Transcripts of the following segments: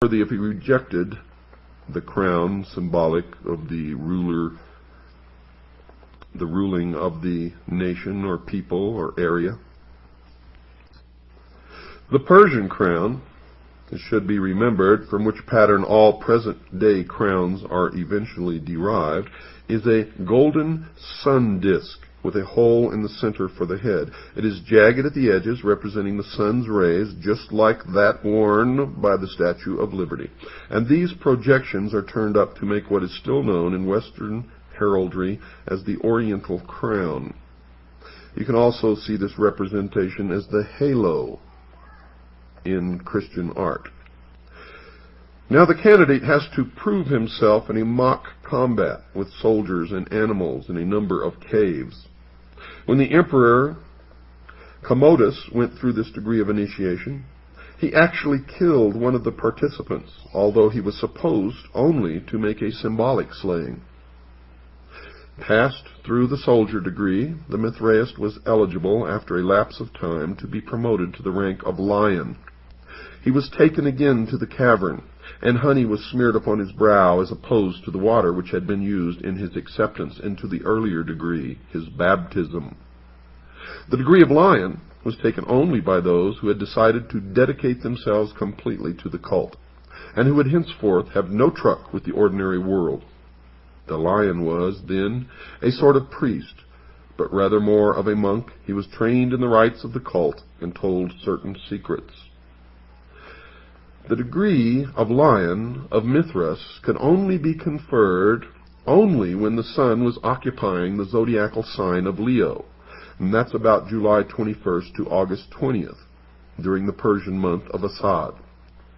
worthy if he rejected the crown, symbolic of the ruler, the ruling of the nation or people or area. The Persian crown, it should be remembered, from which pattern all present-day crowns are eventually derived, is a golden sun disk with a hole in the center for the head. It is jagged at the edges, representing the sun's rays, just like that worn by the Statue of Liberty. And these projections are turned up to make what is still known in Western heraldry as the Oriental crown. You can also see this representation as the halo in Christian art. Now the candidate has to prove himself in a mock combat with soldiers and animals in a number of caves. When the Emperor Commodus went through this degree of initiation, he actually killed one of the participants, although he was supposed only to make a symbolic slaying. Passed through the soldier degree, the Mithraist was eligible, after a lapse of time, to be promoted to the rank of lion. He was taken again to the cavern, and honey was smeared upon his brow, as opposed to the water which had been used in his acceptance into the earlier degree, his baptism. The degree of lion was taken only by those who had decided to dedicate themselves completely to the cult, and who would henceforth have no truck with the ordinary world. The lion was, then, a sort of priest, but rather more of a monk. He was trained in the rites of the cult and told certain secrets. The degree of lion of Mithras could only be conferred when the sun was occupying the zodiacal sign of Leo, and that's about July 21st to August 20th, during the Persian month of Asad,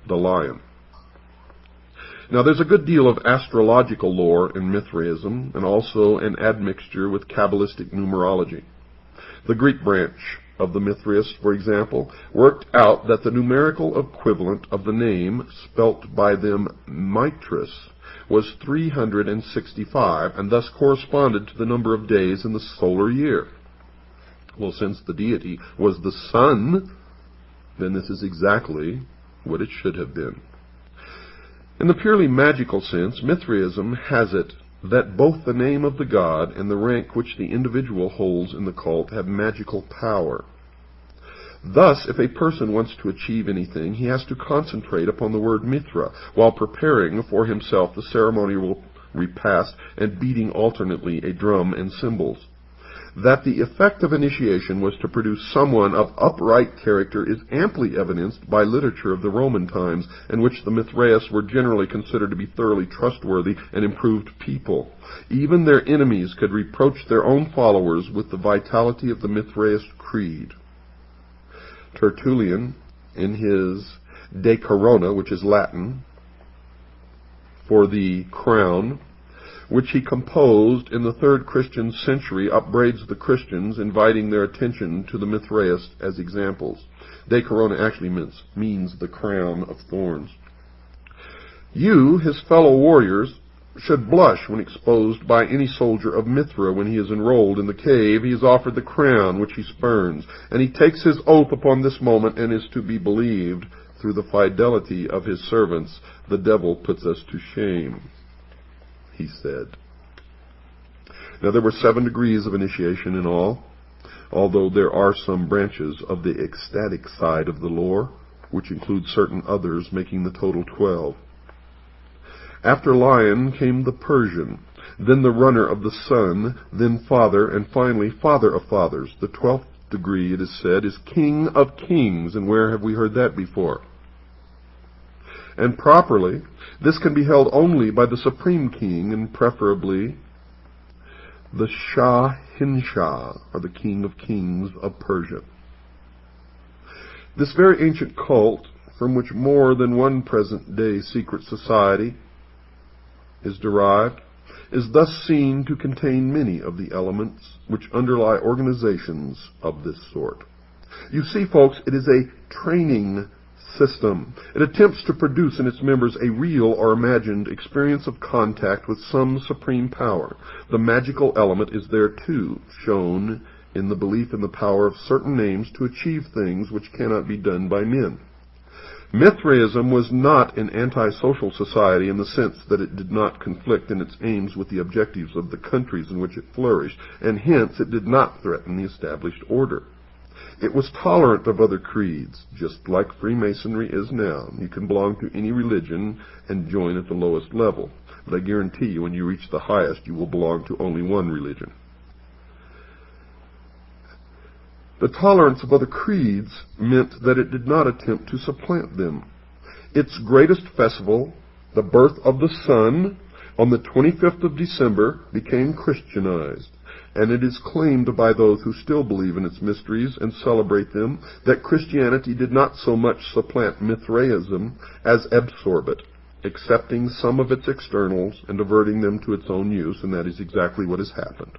the lion. Now there's a good deal of astrological lore in Mithraism, and also an admixture with Kabbalistic numerology. The Greek branch of the Mithraists, for example, worked out that the numerical equivalent of the name, spelt by them Mithras, was 365, and thus corresponded to the number of days in the solar year. Well, since the deity was the sun, then this is exactly what it should have been. In the purely magical sense, Mithraism has it that both the name of the god and the rank which the individual holds in the cult have magical power. Thus, if a person wants to achieve anything, he has to concentrate upon the word Mithra while preparing for himself the ceremonial repast and beating alternately a drum and cymbals. That the effect of initiation was to produce someone of upright character is amply evidenced by literature of the Roman times, in which the Mithraists were generally considered to be thoroughly trustworthy and improved people. Even their enemies could reproach their own followers with the vitality of the Mithraist creed. Tertullian, in his De Corona, which is Latin for the crown, which he composed in the 3rd Christian century, upbraids the Christians, inviting their attention to the Mithraists as examples. De Corona actually means the crown of thorns. You, his fellow warriors, should blush when exposed by any soldier of Mithra. When he is enrolled in the cave, he is offered the crown which he spurns, and he takes his oath upon this moment, and is to be believed. Through the fidelity of his servants, the devil puts us to shame, he said. Now there were 7 degrees of initiation in all, although there are some branches of the ecstatic side of the lore, which include certain others, making the total 12. After lion came the Persian, then the runner of the sun, then father, and finally father of fathers. The 12th degree, it is said, is king of kings, and where have we heard that before? And properly, this can be held only by the supreme king, and preferably the Shah-Hinshah, or the king of kings of Persia. This very ancient cult, from which more than one present-day secret society is derived, is thus seen to contain many of the elements which underlie organizations of this sort. You see, folks, it is a training system. It attempts to produce in its members a real or imagined experience of contact with some supreme power. The magical element is there too, shown in the belief in the power of certain names to achieve things which cannot be done by men. Mithraism was not an antisocial society in the sense that it did not conflict in its aims with the objectives of the countries in which it flourished, and hence it did not threaten the established order. It was tolerant of other creeds, just like Freemasonry is now. You can belong to any religion and join at the lowest level, but I guarantee you when you reach the highest, you will belong to only one religion. The tolerance of other creeds meant that it did not attempt to supplant them. Its greatest festival, the birth of the sun, on the 25th of December, became Christianized, and it is claimed by those who still believe in its mysteries and celebrate them that Christianity did not so much supplant Mithraism as absorb it, accepting some of its externals and diverting them to its own use, and that is exactly what has happened.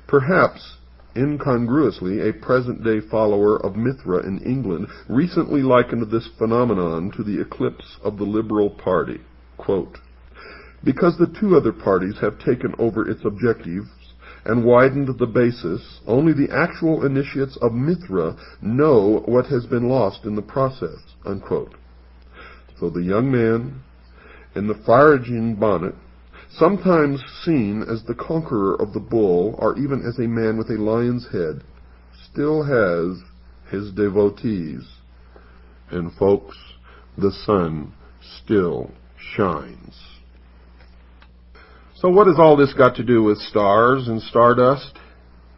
Perhaps incongruously, a present-day follower of Mithra in England recently likened this phenomenon to the eclipse of the Liberal Party. Quote, "Because the two other parties have taken over its objectives and widened the basis, only the actual initiates of Mithra know what has been lost in the process." Unquote. So the young man in the Phrygian bonnet, sometimes seen as the conqueror of the bull, or even as a man with a lion's head, still has his devotees. And folks, the sun still shines. So what has all this got to do with stars and stardust?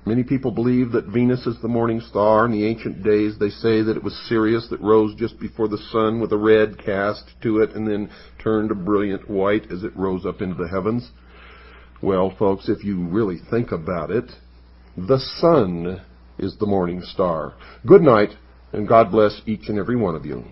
Many people believe that Venus is the morning star. In the ancient days, they say that it was Sirius that rose just before the sun with a red cast to it and then turned a brilliant white as it rose up into the heavens. Well, folks, if you really think about it, the sun is the morning star. Good night, and God bless each and every one of you.